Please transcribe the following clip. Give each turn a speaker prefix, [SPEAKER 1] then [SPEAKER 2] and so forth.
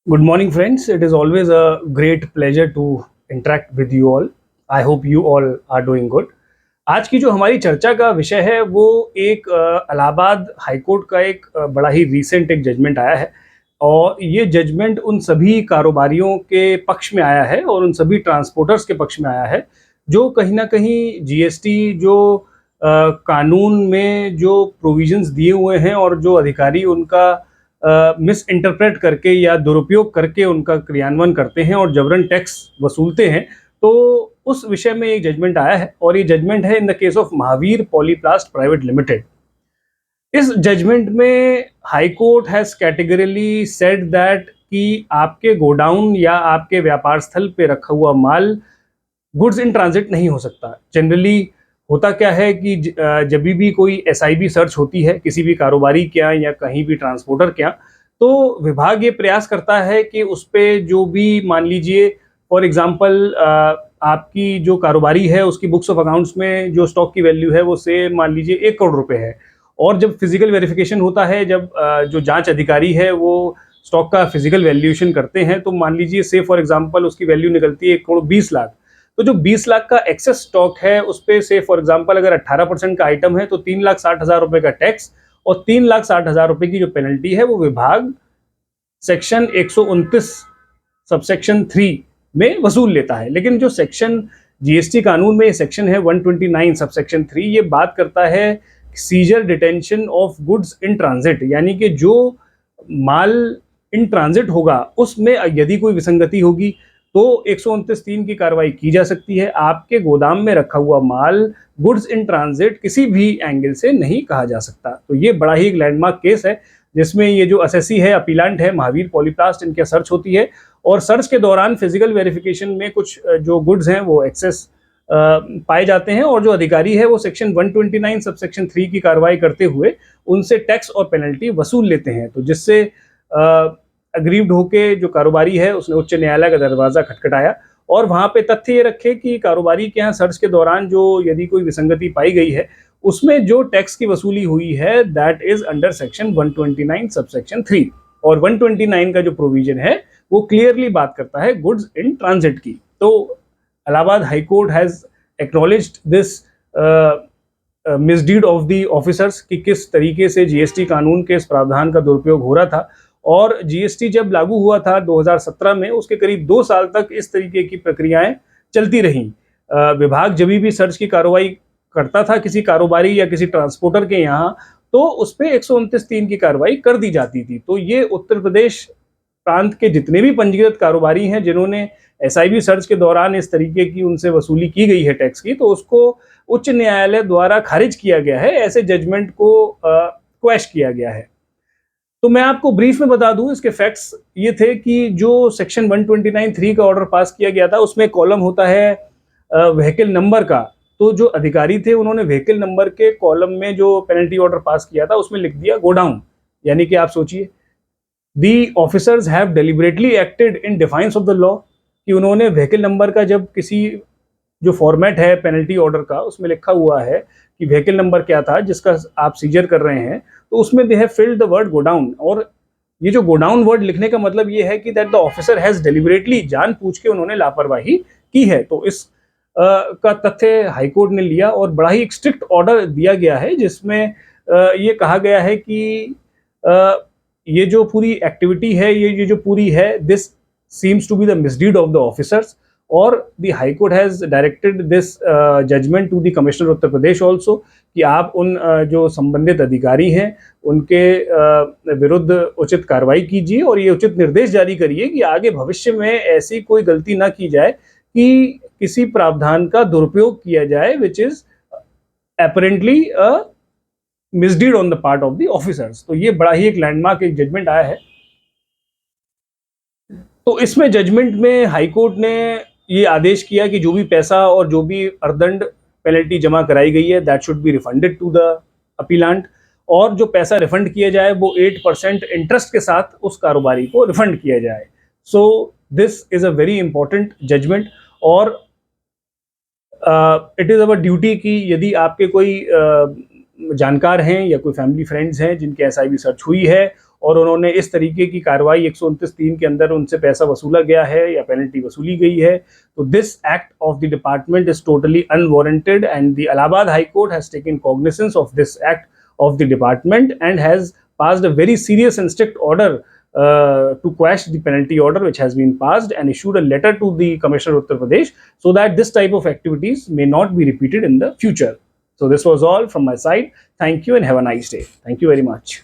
[SPEAKER 1] Good morning, friends. It is always a great pleasure to interact with you all. I hope you all are doing good. आज की जो हमारी चर्चा का विषय है वो एक इलाहाबाद हाई कोर्ट का एक बड़ा ही रीसेंट एक जजमेंट आया है और ये जजमेंट उन सभी कारोबारियों के पक्ष में आया है और उन सभी ट्रांसपोर्टर्स के पक्ष में आया है जो कहीं ना कहीं जीएसटी जो कानून में जो प्रोविजंस दिए हुए हैं और जो अधिकारी उनका मिस इंटरप्रेट करके या दुरुपयोग करके उनका क्रियान्वयन करते हैं और जबरन टैक्स वसूलते हैं, तो उस विषय में एक जजमेंट आया है और ये जजमेंट है in the case of Mahavir Polyplast private limited. इस जजमेंट में high court has categorically said that कि आपके गोडाउन या आपके व्यापार स्थल पे रखा हुआ माल गुड्स इन ट्रांजिट नहीं हो सकता। जनरली होता क्या है कि जब भी कोई एसआईबी सर्च होती है किसी भी कारोबारी के यहाँ या कहीं भी ट्रांसपोर्टर के यहाँ, तो विभाग ये प्रयास करता है कि उस पर जो भी मान लीजिए फॉर एग्जांपल आपकी जो कारोबारी है उसकी बुक्स ऑफ अकाउंट्स में जो स्टॉक की वैल्यू है वो से मान लीजिए 1 करोड़ रुपए है और जब फिजिकल वेरिफिकेशन होता है, जब जो जांच अधिकारी है वो स्टॉक का फिजिकल वैल्यूएशन करते हैं, तो मान लीजिए से फॉर एग्जांपल उसकी वैल्यू निकलती है 1 करोड़ 20 लाख। तो जो 20 लाख का एक्सेस स्टॉक है उस पे से फॉर एग्जांपल अगर 18% का आइटम है तो 3,60,000 रुपए का टैक्स और 3,60,000 रुपए की जो पेनल्टी है वो विभाग सेक्शन 129 सबसेक्शन 3 में वसूल लेता है। लेकिन जो सेक्शन जीएसटी कानून में ये सेक्शन है 129 सबसेक्शन 3, ये बात करता है seizure detention of goods in transit, यानी कि जो माल इन ट्रांजिट होगा उसमें यदि कोई विसंगति होगी तो 129(3) की कार्रवाई की जा सकती है। आपके गोदाम में रखा हुआ माल गुड्स इन ट्रांजिट किसी भी एंगल से नहीं कहा जा सकता। तो ये बड़ा ही एक लैंडमार्क केस है जिसमें ये जो असेसी है, अपीलांट है महावीर पॉलीप्लास्ट, इनके सर्च होती है और सर्च के दौरान फिजिकल वेरिफिकेशन में कुछ जो गुड्स हैं वो एक्सेस पाए जाते हैं और जो अधिकारी है वो सेक्शन 129 सबसेक्शन 3 की कार्रवाई करते हुए उनसे टैक्स और पेनल्टी वसूल लेते हैं। तो जिससे अग्रीव्ड होके जो कारोबारी है उसने उच्च न्यायालय का दरवाजा खटखटाया और वहां पे तथ्य ये रखे कि कारोबारी के यहाँ सर्च के दौरान जो यदि कोई विसंगति पाई गई है उसमें जो टैक्स की वसूली हुई है that is under section 129 subsection 3 और 129 का जो प्रोविजन है वो क्लियरली बात करता है गुड्स इन ट्रांजिट की। तो Allahabad high court has acknowledged this misdeed of the officers कि किस तरीके से जीएसटी कानून के इस प्रावधान का दुरुपयोग हो रहा था और जीएसटी जब लागू हुआ था 2017 में उसके करीब 2 साल तक इस तरीके की प्रक्रियाएं चलती रहीं। विभाग जब भी सर्च की कार्रवाई करता था किसी कारोबारी या किसी ट्रांसपोर्टर के यहाँ तो उस पर 129(3) की कार्रवाई कर दी जाती थी। तो ये उत्तर प्रदेश प्रांत के जितने भी पंजीकृत कारोबारी हैं जिन्होंने एसआईबी सर्च के दौरान इस तरीके की उनसे वसूली की गई है टैक्स की, तो उसको उच्च न्यायालय द्वारा खारिज किया गया है, ऐसे जजमेंट को क्वैश किया गया है। तो मैं आपको ब्रीफ में बता दूं इसके फैक्ट्स ये थे कि जो सेक्शन 129(3) का ऑर्डर पास किया गया था उसमें कॉलम होता है व्हीकल नंबर का। तो जो अधिकारी थे उन्होंने व्हीकल नंबर के कॉलम में जो पेनल्टी ऑर्डर पास किया था उसमें लिख दिया गोडाउन, यानी कि आप सोचिए दी officers have deliberately acted in defines of the law, कि उन्होंने व्हीकल नंबर का जब किसी जो फॉर्मेट है पेनल्टी ऑर्डर का उसमें लिखा हुआ है कि व्हीकल नंबर क्या था जिसका आप सीजर कर रहे हैं, तो उसमें they have filled the word godown. और ये जो गोडाउन वर्ड लिखने का मतलब ये है कि that the officer has deliberately, जानबूझ के उन्होंने लापरवाही की है। तो इस का तथ्य हाईकोर्ट ने लिया और बड़ा ही स्ट्रिक्ट ऑर्डर दिया गया है जिसमें ये कहा गया है कि ये जो पूरी एक्टिविटी है ये जो पूरी है this seems to be the misdeed of the officers और the High Court has directed this judgment to the Commissioner Uttar Pradesh also कि आप उन जो संबंधित अधिकारी हैं उनके विरुद्ध उचित कार्रवाई कीजिए और ये उचित निर्देश जारी करिए कि आगे भविष्य में ऐसी कोई गलती ना की जाए कि किसी प्रावधान का दुरुपयोग किया जाए which is apparently a misdeed on the part of the officers। तो ये बड़ा ही एक लैंडमार्क एक जजमेंट आया है। तो इसमें जजमेंट में हाई कोर्ट ने ये आदेश किया कि जो भी पैसा और जो भी अर्दंड पेनल्टी जमा कराई गई है that should be refunded to the appellant और जो पैसा रिफंड किया जाए वो 8% इंटरेस्ट के साथ उस कारोबारी को रिफंड किया जाए। So this is a very important judgment और इट इज़ अवर ड्यूटी कि यदि आपके कोई जानकार हैं या कोई फैमिली फ्रेंड्स हैं जिनके एसआईबी सर्च हुई है और उन्होंने इस तरीके की कार्रवाई 129(3) के अंदर उनसे पैसा वसूला गया है या पेनल्टी वसूली गई है, तो this act of the department is totally unwarranted and the Allahabad high court has taken cognizance of this act of the department and has passed a very serious and strict order to quash the penalty order which has been passed, and issued a letter to the Commissioner of Uttar Pradesh so that this type of activities may not be repeated in the future. So this was all from my side. Thank you and have a nice day. Thank you very much.